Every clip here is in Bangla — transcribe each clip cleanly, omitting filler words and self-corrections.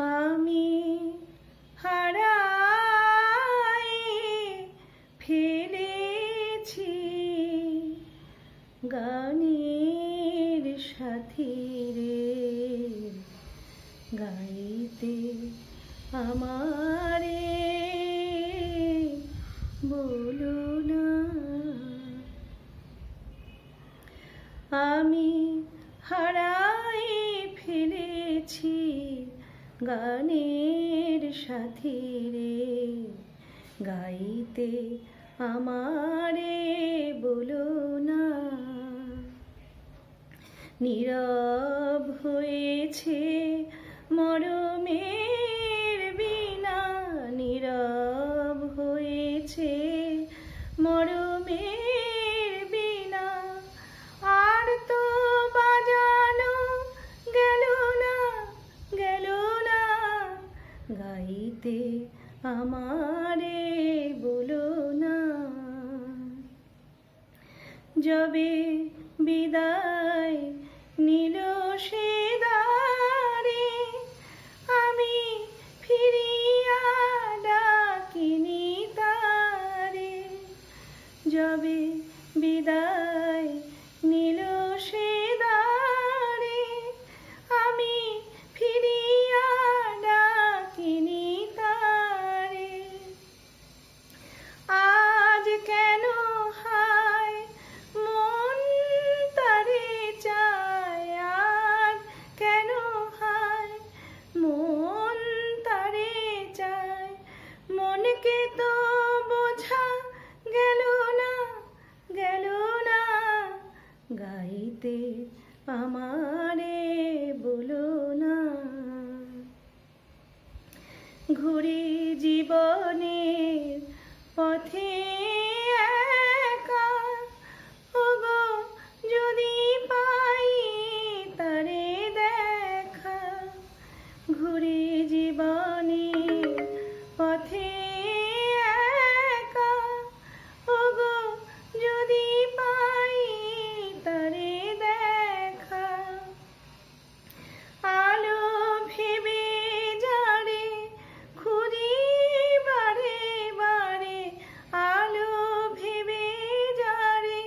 আমি হারায়ে ফেলেছি গানের সাথী রে, গাইতে আমারে বলো না। আমি হারায়ে ফেলেছি গানের সাথী রে, গাইতে আমারে বলো না। নীরব হয়েছে মরমের বীণা, নীরব হয়েছে মরমের বীণা, আর তো বাজানো গেল না, গেল না। গাইতে আমারে বলো না। যবে বিদায় নিল সে দ্বারে, আমি ফিরিয়া ডাকিনি তারে। যবে বিদায় নিল সে দ্বারে, আমি ফিরিয়া ডাকিনি তারে। আজ কেন হায় মন তারে চায়, আজ কেন হায় মন তারে চায়। মনকে তো বোঝা গেল না, গেল না। গাইতে আমারে বলো না। ঘুরি জীবনের পথে একা, ওগো যদি পাই তারে দেখা। ঘুরি জীবনের পথে একা, ওগো যদি পাই তারে দেখা। আলো ভেবে যারে খুঁজি বারে বারে, আলো ভেবে যারে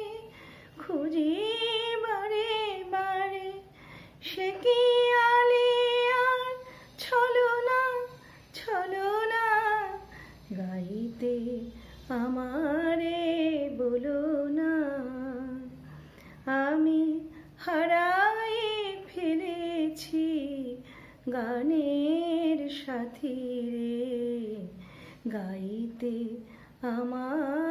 খুঁজি বারে বারে। সে কি আলে আর ছলো না, ছলো না। গাইতে আমারে বলো না। আমি হারায়ে ফেলেছি গানের সাথী রে, গাইতে আমার